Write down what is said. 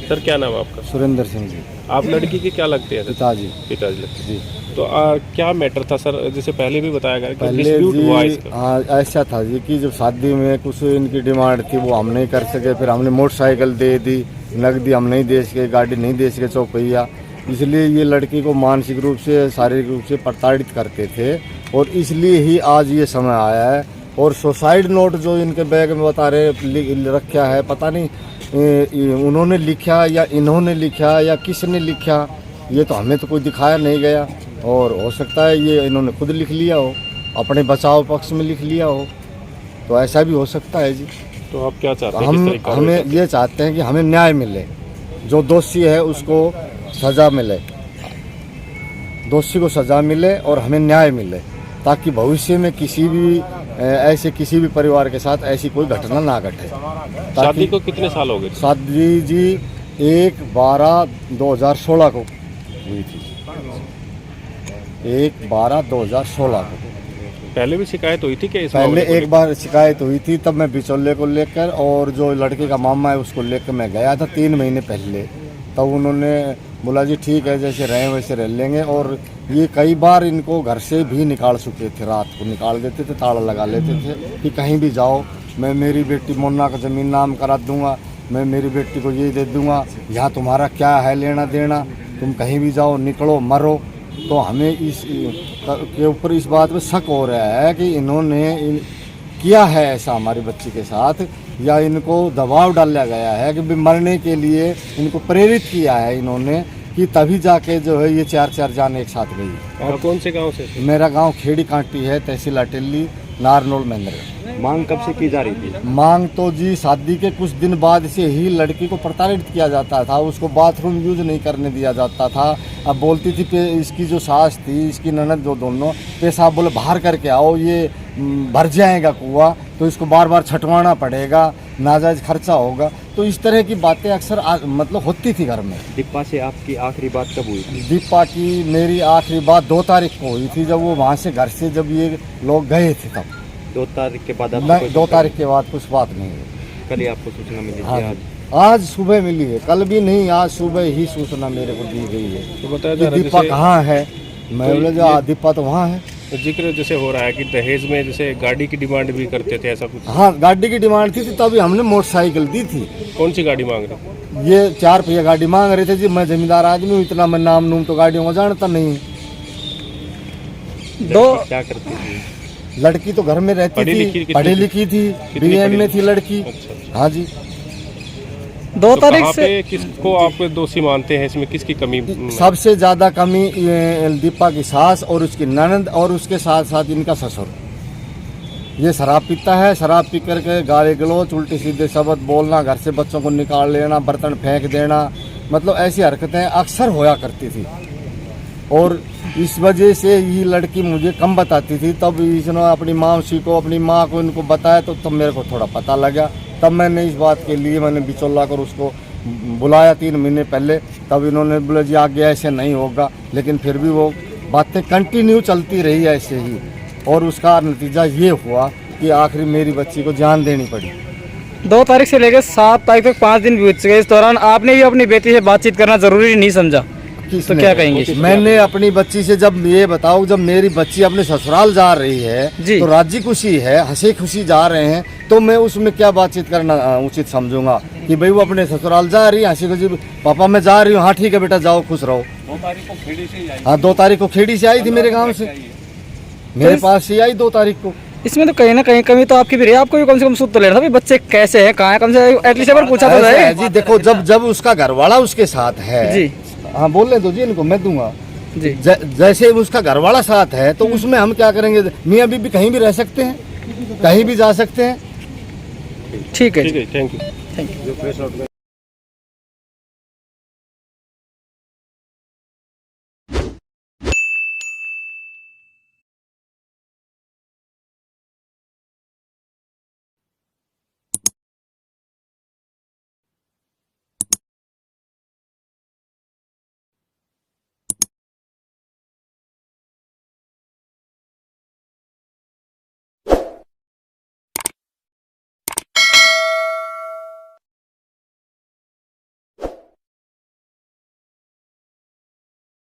Sir क्या नाम है आपका? सुरेंद्र सिंह जी। आप लड़की के क्या लगते हैं? पिताजी। पिताजी लगते हैं। जी। तो क्या मैटर था सर? जैसे पहले भी बताया गया कि पहले डिस्प्यूट हुआ जी इसका। हाँ ऐसा था जी कि जब शादी में कुछ इनकी डिमांड थी वो हम नहीं कर सके, फिर हमने मोटरसाइकिल दे दी, नकदी हम नहीं दे सके, गाड़ी नहीं दे सके चौपहिया, इसलिए ये लड़की को मानसिक रूप से शारीरिक रूप से प्रताड़ित करते थे और इसलिए ही आज ये समय आया है। और सुसाइड नोट जो इनके बैग में बता रहे रखा है, पता नहीं उन्होंने लिखा या इन्होंने लिखा या किसने लिखा, ये तो हमें तो कोई दिखाया नहीं गया। और हो सकता है ये इन्होंने खुद लिख लिया हो, अपने बचाव पक्ष में लिख लिया हो, तो ऐसा भी हो सकता है जी। तो आप क्या चाहते हैं? हमें ये चाहते हैं कि हमें न्याय मिले, जो दोषी है उसको सज़ा मिले, दोषी को सज़ा मिले और हमें न्याय मिले, ताकि भविष्य में किसी भी परिवार के साथ ऐसी कोई घटना ना घटे। शादी को कितने साल हो गए? शादी जी 1/12/2016 को हुई थी, 1/12/2016 को। पहले भी शिकायत हुई थी क्या इस पहले मामले को? एक बार शिकायत हुई थी, तब मैं बिचौले को लेकर और जो लड़के का मामा है उसको लेकर मैं गया था 3 महीने पहले। तब उन्होंने बोला जी ठीक है, जैसे रहें वैसे रह लेंगे। और ये कई बार इनको घर से भी निकाल चुके थे, रात को निकाल देते थे, ताला लगा लेते थे कि कहीं भी जाओ, मैं मेरी बेटी मोन्ना का ज़मीन नाम करा दूंगा, मैं मेरी बेटी को ये दे दूंगा, यहाँ तुम्हारा क्या है लेना देना, तुम कहीं भी जाओ, निकलो मरो। तो हमें इस के ऊपर इस बात पे शक हो रहा है कि इन्होंने किया है ऐसा हमारी बच्ची के साथ, या इनको दबाव डाला गया है कि भी मरने के लिए इनको प्रेरित किया है इन्होंने, कि तभी जाके जो है ये 4 जान एक साथ गई। और कौन से गांव से? मेरा गांव खेड़ी कांटी है, तहसील अटेली, नारनौल महेंद्र। मांग कब से की जा रही थी? मांग तो जी शादी के कुछ दिन बाद से ही लड़की को प्रताड़ित किया जाता था, उसको बाथरूम यूज नहीं करने दिया जाता था। अब बोलती थी कि इसकी जो सास थी, इसकी ननद, जो दोनों पेशाब बोले बाहर करके आओ, ये भर जाएगा कुआं, तो इसको बार बार छटवाना पड़ेगा, नाजायज खर्चा होगा। तो इस तरह की बातें अक्सर मतलब होती थी घर में। दीपा से आपकी आखिरी बात कब हुई थी? दीपा की मेरी आखिरी बात 2 तारीख को हुई थी, जब वो वहाँ से घर से जब ये लोग गए थे तब। 2 तारीख के बाद? नहीं, 2 तारीख के बाद कुछ बात नहीं हुई। कल ही आपको सूचना मिली थी? हाँ, आज सुबह मिली है, कल भी नहीं, आज सुबह ही सूचना मेरे को दी गई है। तो बताया जा रहा दीपा कहाँ है, मैं बोले जो दीपा तो वहाँ है। तो जिक्र जैसे हो रहा है कि दहेज में जैसे गाड़ी की डिमांड भी करते थे, ऐसा कुछ? हाँ, गाड़ी की डिमांड थी, तभी हमने मोटरसाइकिल दी थी। कौन सी गाड़ी मांग रहे? ये 4 पहिया गाड़ी मांग रहे थे जी। मैं जमींदार आदमी हूँ, इतना मैं नाम नूम तो गाड़ियों को जानता नहीं। क्या करती थी लड़की? तो घर में रहती थी, पढ़ी लिखी थी, BM में थी लड़की। अच्छा। हाँ जी। 2 तो तारीख से किसको आप दोषी मानते हैं इसमें? किसकी कमी? सबसे ज्यादा कमी दीपा की सास और उसकी ननद और उसके साथ साथ इनका ससुर। ये शराब पीता है, शराब पी करके गाली गलौज, उल्टे सीधे शब्द बोलना, घर से बच्चों को निकाल लेना, बर्तन फेंक देना, मतलब ऐसी हरकतें अक्सर होया करती थी। और इस वजह से ये लड़की मुझे कम बताती थी। तब इसने अपनी मौसी को, अपनी माँ को इनको बताया, तो तब मेरे को थोड़ा पता लगा। तब मैंने इस बात के लिए मैंने बिचौला कर उसको बुलाया 3 महीने पहले। तब इन्होंने बोला जी आगे ऐसे नहीं होगा, लेकिन फिर भी वो बातें कंटिन्यू चलती रही ऐसे ही, और उसका नतीजा ये हुआ कि आखिर मेरी बच्ची को जान देनी पड़ी। 2 तारीख से लेकर 7 तारीख तक 5 दिन बीत चुके। इस दौरान आपने भी अपनी बेटी से बातचीत करना जरूरी नहीं समझा, तो क्या कहेंगे? मैंने अपनी बच्ची से, जब ये बताओ, जब मेरी बच्ची अपने ससुराल जा रही है तो राजी खुशी है, हंसी खुशी जा रहे हैं, तो मैं उसमें क्या बातचीत करना उचित समझूंगा कि भाई वो अपने ससुराल जा रही है, हंसी खुशी, पापा मैं जा रही हूँ, हाँ ठीक है बेटा जाओ, खुश रहो। 2 तारीख को खेड़ी से आई। हाँ, 2 तारीख को खेड़ी से आई थी, मेरे गाँव से, मेरे पास से आई 2 तारीख को। इसमें तो कहीं ना कहीं कमी तो आपकी भी रही। आपको भी कम से कम सूद तो लेना था, बच्चे कैसे हैं, कहाँ है, कम से एटलीस्ट एक बार पूछा तो जाए जी। देखो, जब उसका घरवाला उसके साथ है जी, हाँ बोलने दो जी इनको, मैं दूंगा जी। जैसे उसका घरवाला साथ है तो उसमें हम क्या करेंगे? मियाँ बीबी कहीं भी रह सकते हैं, कहीं भी जा सकते हैं। ठीक है, थैंक यू।